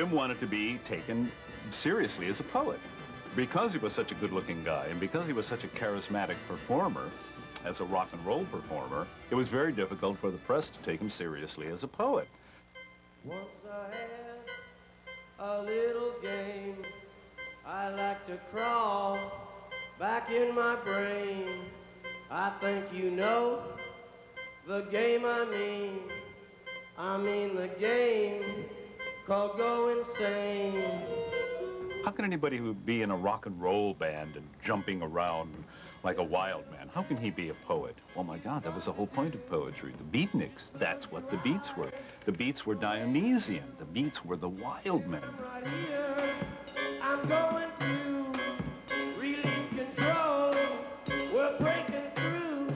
Jim wanted to be taken seriously as a poet. Because he was such a good-looking guy and because he was such a charismatic performer, as a rock and roll performer, it was very difficult for the press to take him seriously as a poet. Once I had a little game, I like to crawl back in my brain. I think you know the game I mean the game called Go Insane. How can anybody who would be in a rock and roll band and jumping around like a wild man, how can he be a poet? Oh my God, that was the whole point of poetry. The beatniks, that's what the beats were. The beats were Dionysian. The beats were the wild men. Right here, I'm going to release control. We're breaking through.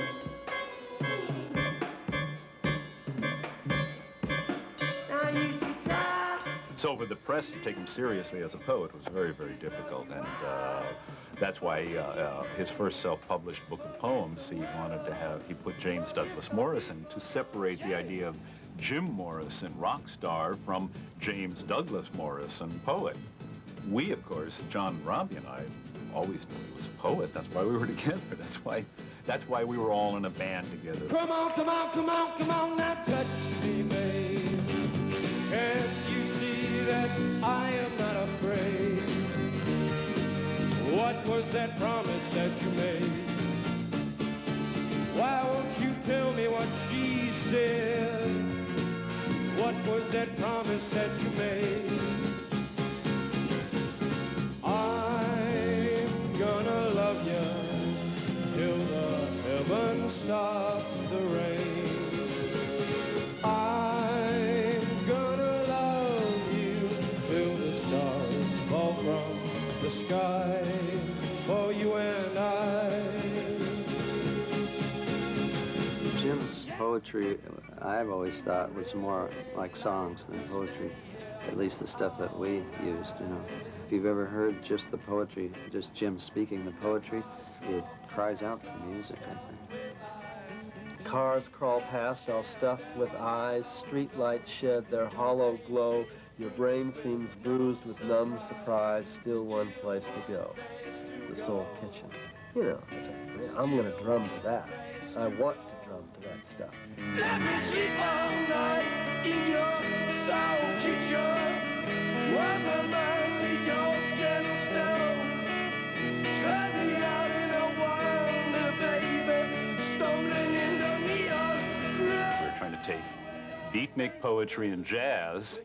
Now you should try. So for the press to take him seriously as a poet was very, very difficult, and that's why his first self-published book of poems, he put James Douglas Morrison to separate the idea of Jim Morrison, rock star, from James Douglas Morrison, poet. We, of course, John and Robbie and I, always knew he was a poet. That's why we were together. That's why we were all in a band together. Come on, come on, come on, come on, now touch me, babe. Can't you see that I am not afraid? What was that promise that you made? Why won't you tell me what she said? What was that promise that you made? I'm gonna love you till the heaven stops the rain. I'm gonna love you till the stars fall from the sky for you and I. Jim's poetry, I've always thought, was more like songs than poetry, at least the stuff that we used, you know. If you've ever heard just the poetry, just Jim speaking the poetry, it cries out for music, I think. Cars crawl past, all stuffed with eyes. Street lights shed their hollow glow. Your brain seems bruised with numb surprise. Still one place to go. The Soul Kitchen. You know, I'm gonna drum to that. I want to drum to that stuff. Let me sleep all night in your soul kitchen. Warm my mind with your gentle snow. Turn me out in a wonder, baby. Stumbling in the neon glow. We were trying to take beatnik poetry and jazz,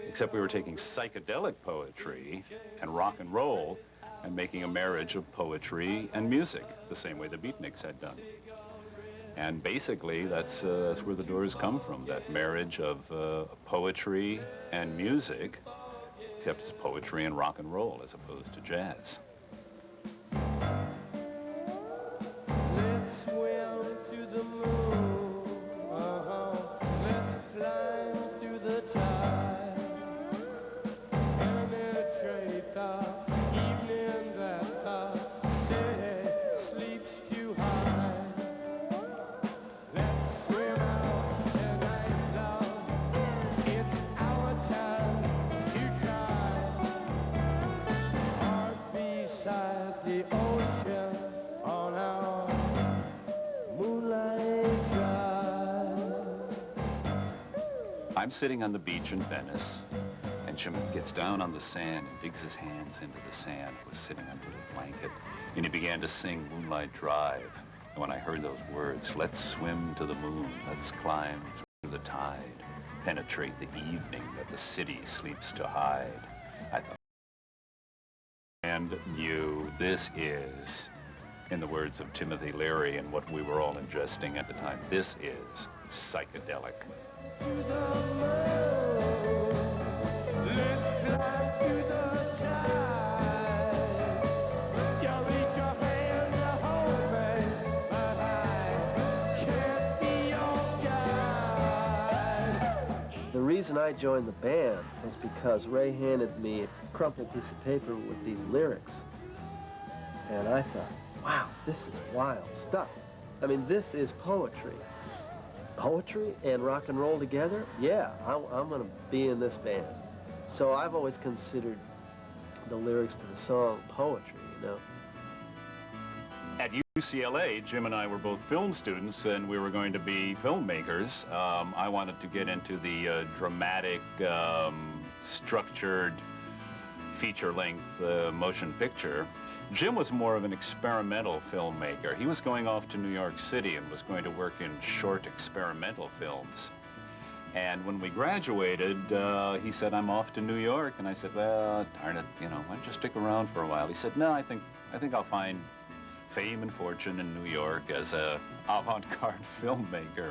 except we were taking psychedelic poetry and rock and roll and making a marriage of poetry and music, the same way the beatniks had done. And basically, that's where the Doors come from, that marriage of poetry and music, except it's poetry and rock and roll as opposed to jazz. Let's swim to the moon. Let's climb through the tide. Penetrate the evening that the city sleeps too high. Let's swim out tonight, love. It's our time to try. Heart beside the ocean on our moonlight drive. I'm sitting on the beach in Venice, and Jim gets down on the sand and digs his hands into the sand. He was sitting under the blanket, and he began to sing Moonlight Drive. And when I heard those words, let's swim to the moon, let's climb through the tide, penetrate the evening that the city sleeps to hide, I thought, and you, this is, in the words of Timothy Leary and what we were all ingesting at the time, this is psychedelic. To the moon. Let's climb through the tide. You reach your hand to hold me, but I can't be your guide. The reason I joined the band was because Ray handed me a crumpled piece of paper with these lyrics. And I thought, wow, this is wild stuff. I mean, this is poetry. Poetry and rock and roll together? Yeah, I'm gonna be in this band. So I've always considered the lyrics to the song poetry, you know. At UCLA, Jim and I were both film students, and we were going to be filmmakers. I wanted to get into the dramatic, structured, feature-length motion picture. Jim was more of an experimental filmmaker. He was going off to New York City and was going to work in short experimental films. And when we graduated, he said, I'm off to New York. And I said, well, darn it, you know, why don't you stick around for a while? He said, no, I think I'll find fame and fortune in New York as a avant-garde filmmaker.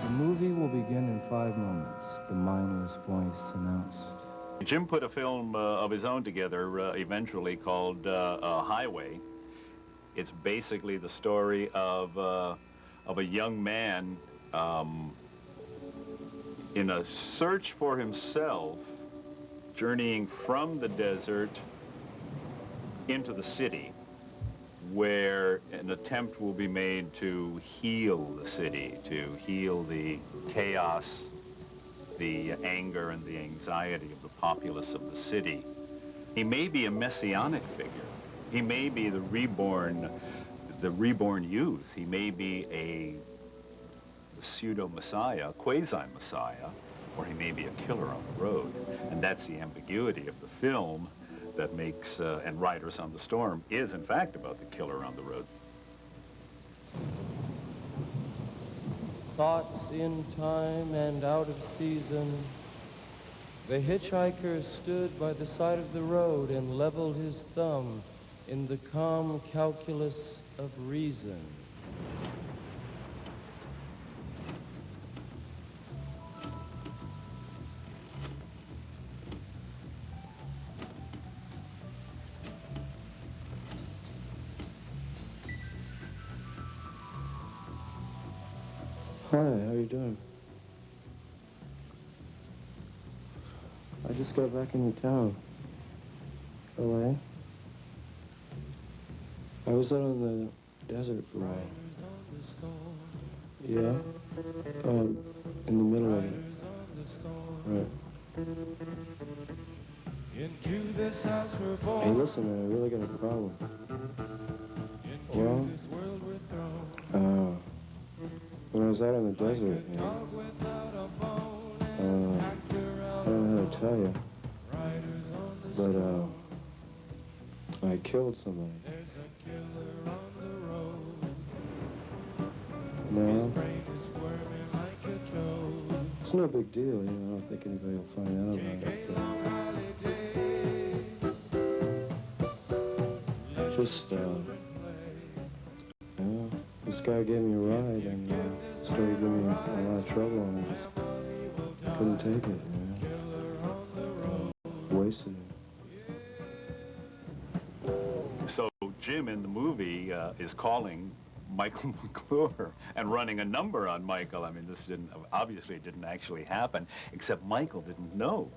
The movie will begin in 5 moments, the mindless voice announced. Jim put a film of his own together eventually called Highway. It's basically the story of a young man in a search for himself, journeying from the desert into the city, where an attempt will be made to heal the city, to heal the chaos, the anger and the anxiety of the populace of the city. He may be a messianic figure. He may be the reborn youth. He may be a pseudo-messiah, quasi-messiah, or he may be a killer on the road. And that's the ambiguity of the film that makes, and Riders on the Storm is, in fact, about the killer on the road. Thoughts in time and out of season. The hitchhiker stood by the side of the road and leveled his thumb in the calm calculus of reason. Hi, how you doing? I just got back into town. LA. I was out on the desert for a while. Yeah? In the middle of it. Right. Hey, listen, man, I really got a problem. Well, when I was out in the desert, you know, I don't know how to tell you, but I killed somebody. No, it's no big deal, you know, I don't think anybody will find out about it, but just, this guy gave me a ride and started giving me a lot of trouble, and I just couldn't take it, you know. Wasted it. So Jim in the movie is calling Michael McClure and running a number on Michael. I mean, this obviously didn't actually happen, except Michael didn't know.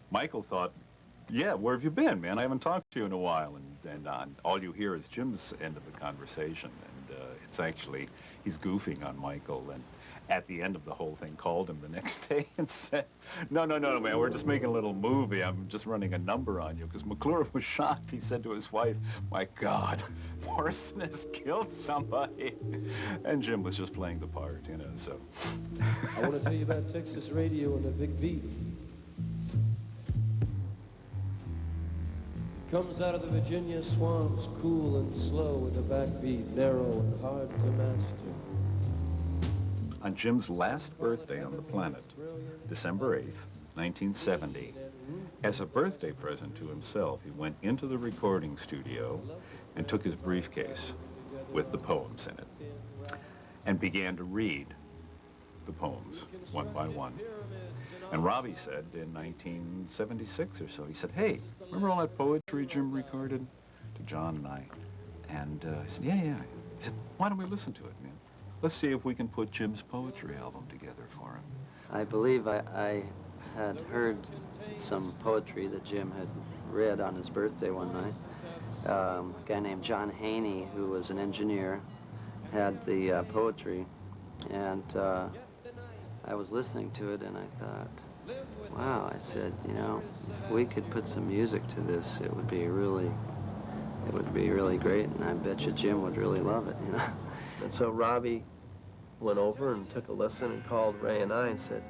Michael thought, yeah, where have you been, man? I haven't talked to you in a while. And all you hear is Jim's end of the conversation. And it's actually, he's goofing on Michael. And at the end of the whole thing, called him the next day and said, no, man, we're just making a little movie. I'm just running a number on you. Because McClure was shocked. He said to his wife, my God, Morrison has killed somebody. And Jim was just playing the part, you know, so. I want to tell you about Texas radio and a big beat. Comes out of the Virginia swamps, cool and slow, with a backbeat, narrow and hard to master. On Jim's last birthday on the planet, December 8th, 1970, as a birthday present to himself, he went into the recording studio and took his briefcase with the poems in it and began to read the poems one by one. And Robbie said in 1976 or so, he said, hey, remember all that poetry Jim recorded? To John and I. And I said, yeah. He said, why don't we listen to it, man? Let's see if we can put Jim's poetry album together for him. I believe I had heard some poetry that Jim had read on his birthday one night. A guy named John Haney, who was an engineer, had the poetry And I was listening to it, and I thought, wow, I said, you know, if we could put some music to this, it would be really great, and I bet you Jim would really love it, you know. And so Robbie went over and took a listen and called Ray and I and said,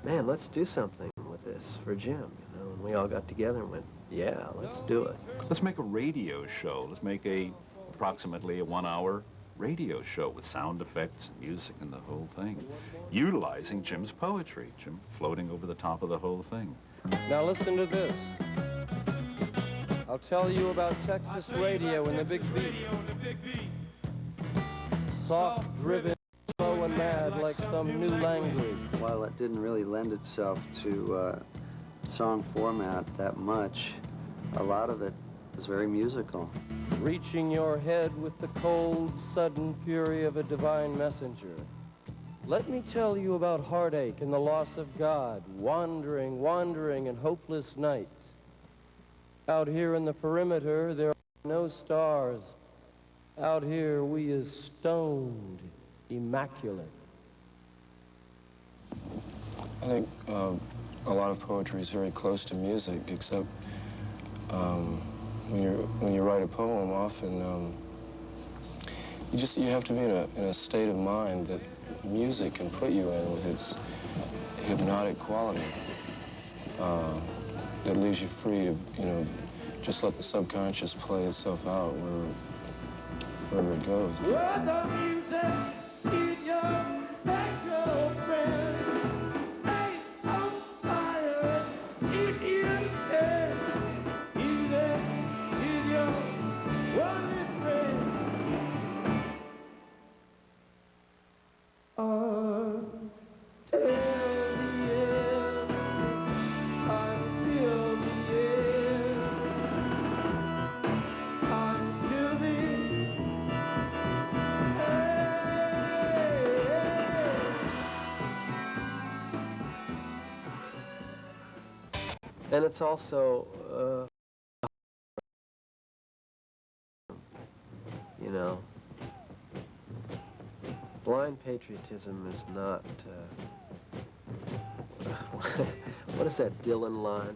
man, let's do something with this for Jim, you know. And we all got together and went, yeah, let's do it. Let's make a radio show. Let's make approximately a 1-hour radio show with sound effects and music and the whole thing, utilizing Jim's poetry, Jim floating over the top of the whole thing. Now listen to this. I'll tell you about Texas radio and the big beat. Soft, driven, slow and mad like some new language. While it didn't really lend itself to song format that much, a lot of it was very musical. Reaching your head with the cold, sudden fury of a divine messenger. Let me tell you about heartache and the loss of God, wandering, wandering in hopeless night. Out here in the perimeter, there are no stars. Out here, we is stoned, immaculate. I think a lot of poetry is very close to music, except when you write a poem, often you have to be in a state of mind that music can put you in with its hypnotic quality. That leaves you free to, you know, just let the subconscious play itself out wherever it goes. Word the music, eat your special friend. Ice on fire, eat intense. Eat your wanted friend. Until the end, until the end, until the And it's also, you know, blind patriotism is not, what is that Dylan line?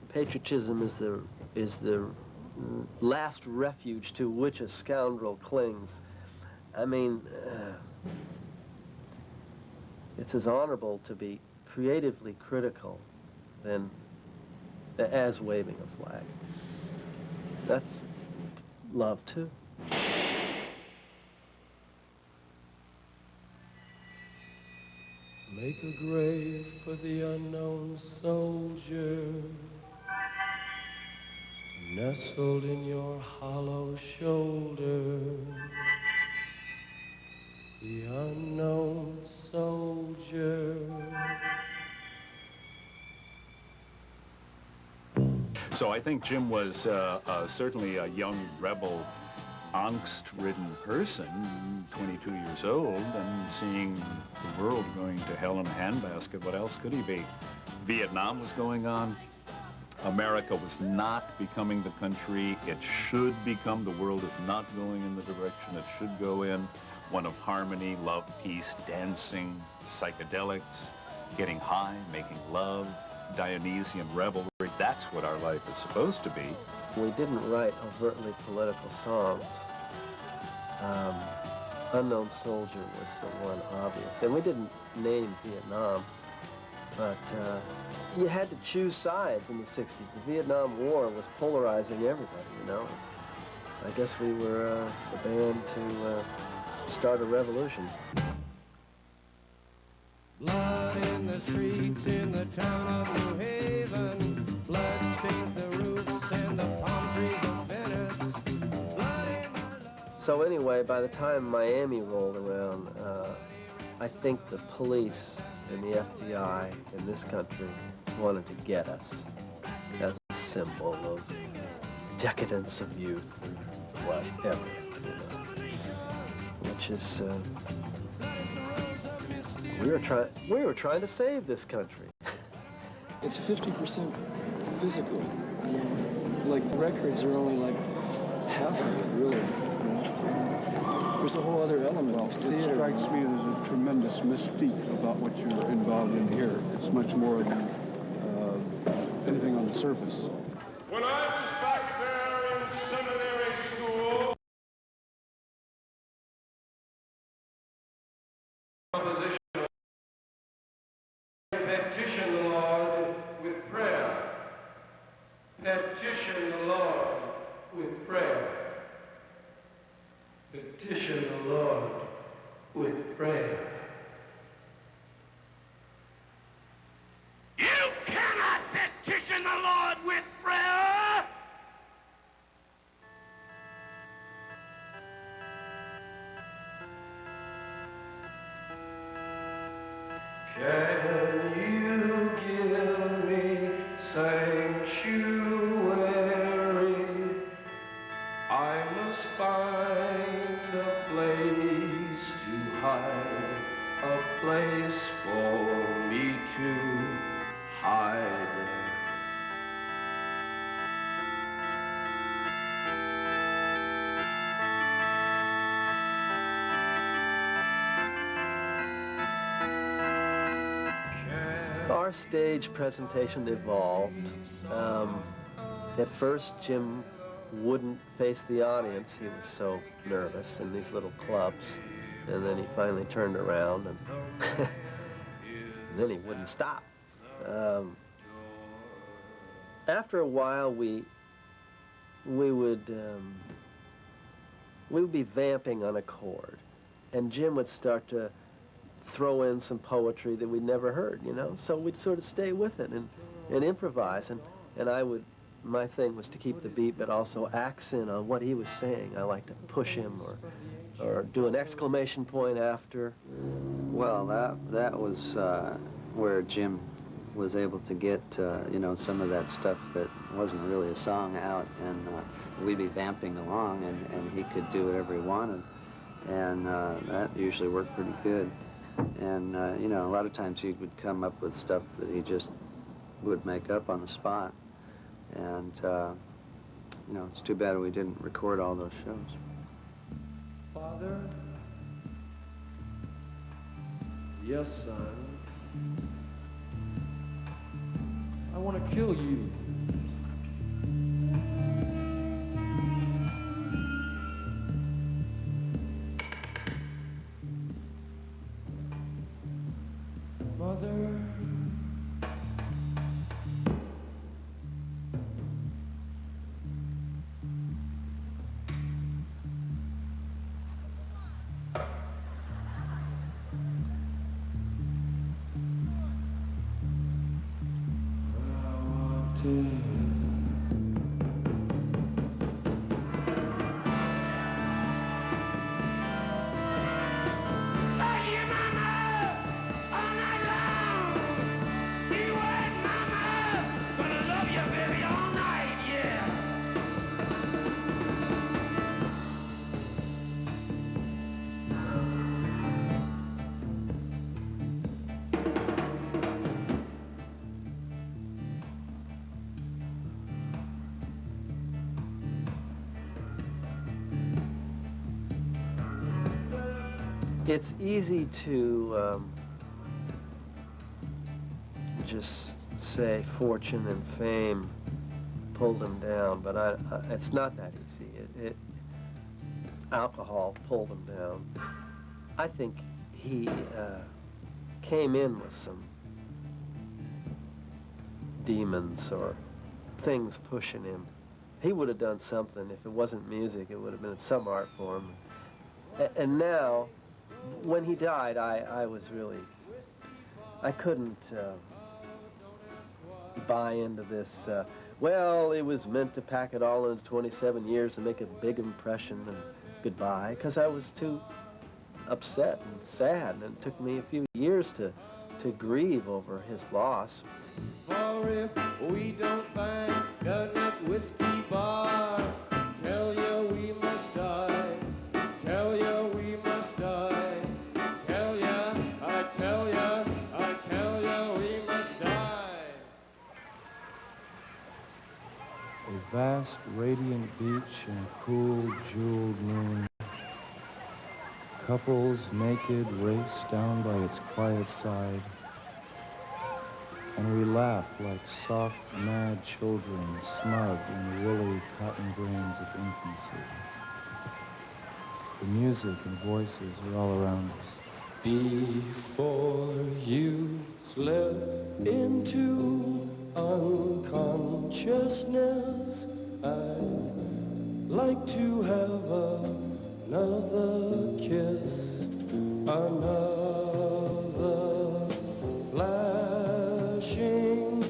Patriotism is the last refuge to which a scoundrel clings. I mean, it's as honorable to be creatively critical than as waving a flag. That's love, too. Make a grave for the unknown soldier, nestled in your hollow shoulder. The unknown soldier. So I think Jim was certainly a young rebel, angst-ridden person, 22 years old, and seeing the world going to hell in a handbasket. What else could he be? Vietnam was going on. America was not becoming the country it should become. The world is not going in the direction it should go in. One of harmony, love, peace, dancing, psychedelics, getting high, making love, Dionysian revelry. That's what our life is supposed to be. We didn't write overtly political songs. Unknown Soldier was the one obvious. And we didn't name Vietnam, but you had to choose sides in the 60s. The Vietnam War was polarizing everybody, you know. I guess we were the band to start a revolution. Blood in the streets in the town of New Haven. Blood stains the roofs and the palm trees of Venice. Blood in the... So anyway, by the time Miami rolled around, I think the police and the FBI in this country wanted to get us as a symbol of decadence of youth or whatever, you know. Which is, we were trying to save this country. It's 50% physical. Like the records are only like half of it, really. You know. There's a whole other element of theater. It strikes me there's a tremendous mystique about what you're involved in here. It's much more than anything on the surface. When I was back there in seminary school, petition the Lord with prayer. Petition the Lord with prayer. Petition the Lord with prayer. You cannot petition the Lord with prayer! Can you give me sanctuary? I must find a place to hide, a place for me to hide. Our stage presentation evolved. At first, Jim wouldn't face the audience. He was so nervous in these little clubs. And then he finally turned around, and, and then he wouldn't stop. After a while, we would be vamping on a chord, and Jim would start to throw in some poetry that we'd never heard, you know? So we'd sort of stay with it and improvise, and I would, my thing was to keep the beat, but also accent on what he was saying. I like to push him or do an exclamation point after. Well, that was where Jim was able to get, you know, some of that stuff that wasn't really a song out, and we'd be vamping along, and he could do whatever he wanted, and that usually worked pretty good. And, you know, a lot of times he would come up with stuff that he just would make up on the spot, and, you know, it's too bad we didn't record all those shows. Father? Yes, son. I want to kill you. Mother? It's easy to just say fortune and fame pulled him down, but it's not that easy. Alcohol pulled him down. I think he came in with some demons or things pushing him. He would have done something. If it wasn't music, it would have been some art form. And now, when he died, I was really, I couldn't buy into this, well, it was meant to pack it all into 27 years and make a big impression and goodbye, because I was too upset and sad, and it took me a few years to grieve over his loss. For if we don't find that whiskey bar, tell you we must die, tell you we must die, tell ya, I tell ya, I tell ya we must die. A vast, radiant beach and a cool, jeweled moon. Couples naked race down by its quiet side, and we laugh like soft, mad children smug in the woolly cotton grains of infancy. The music and voices are all around us. Before you slip into unconsciousness, I'd like to have another kiss, another flashing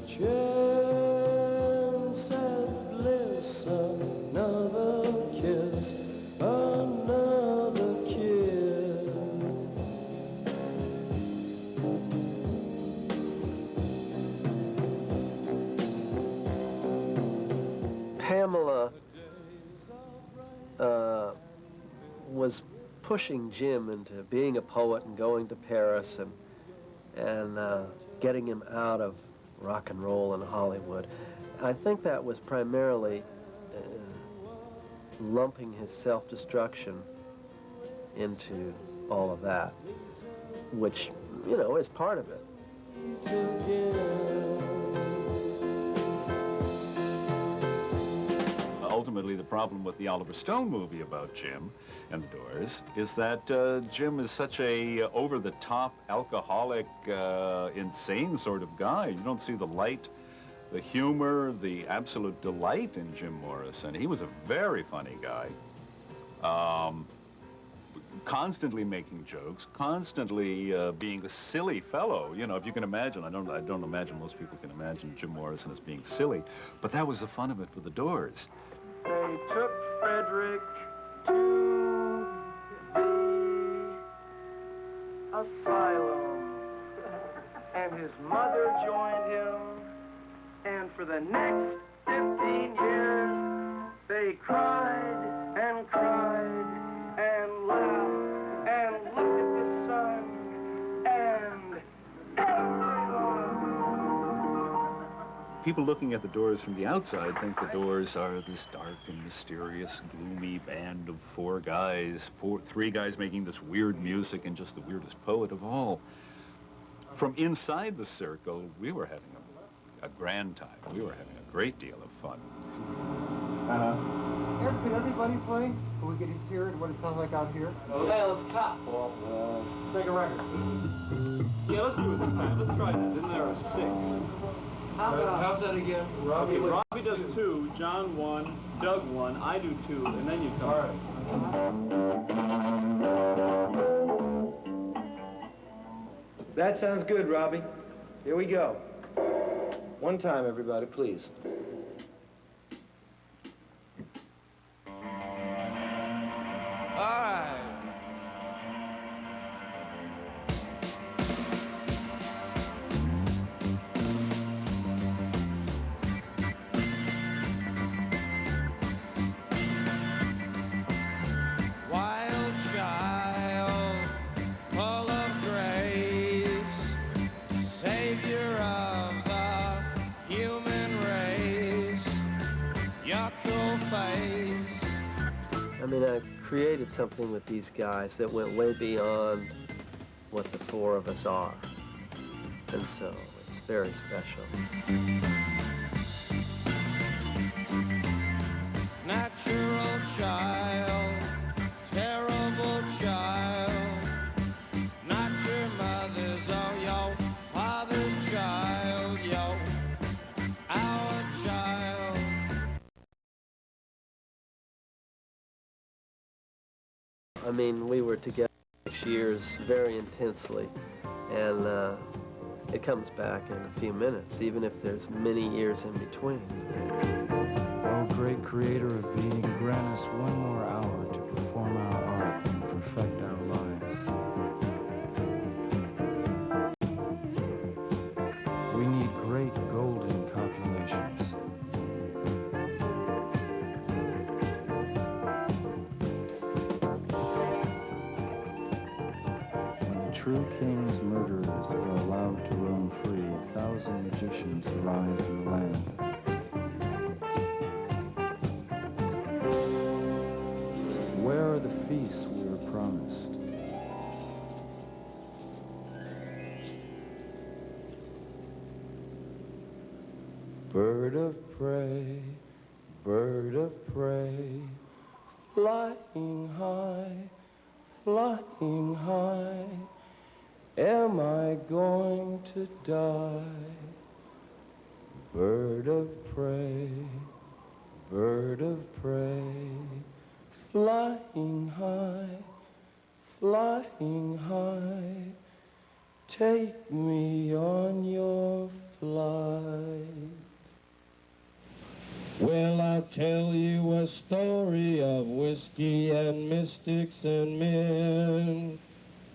chance at bliss, another kiss, another kiss. Pamela was pushing Jim into being a poet and going to Paris and getting him out of rock and roll and Hollywood. I think that was primarily lumping his self-destruction into all of that, which, you know, is part of it. Ultimately, the problem with the Oliver Stone movie about Jim and the Doors is that Jim is such a over-the-top, alcoholic, insane sort of guy. You don't see the light, the humor, the absolute delight in Jim Morrison. He was a very funny guy. Constantly making jokes, constantly being a silly fellow. You know, if you can imagine, I don't imagine most people can imagine Jim Morrison as being silly, but that was the fun of it for the Doors. They took Frederick to the asylum, and his mother joined him, and for the next 15 years, they cried and cried and laughed and looked at the sun and People looking at the Doors from the outside think the Doors are this dark and mysterious, gloomy band of three guys making this weird music and just the weirdest poet of all. From inside the circle, we were having a grand time. We were having a great deal of fun. Eric, can everybody play? Can we get to hear what it sounds like out here? Hey, let's cop. Well, let's make a record. Yeah, let's do it this time. Let's try that. Then there are 6. How's that again? Robbie does 2, John 1, Doug 1, I do 2, and then you come. All right. That sounds good, Robbie. Here we go. One time, everybody, please. all right. Wild child, full of grace, savior of the human race, your cool face. I mean, I created something with these guys that went way beyond what the 4 of us are. And so it's very special. Natural child, terrible child, not your mother's or your father's child, yo, our child. I mean, we were together 6 years very intensely, and it comes back in a few minutes, even if there's many years in between. O great creator of being, grant us one more hour to perform our art and perfect our lives. We need great golden copulations. When the true king's murderers are allowed to roam free, 1,000 magicians arise in the land. feast we were promised. Bird of prey, flying high, am I going to die? Bird of prey, flying high, take me on your flight. Well, I'll tell you a story of whiskey and mystics and men,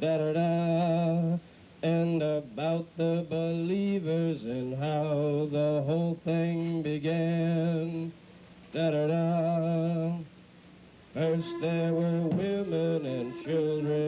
da-da-da, and about the believers and how the whole thing began, da-da-da. First there were women and children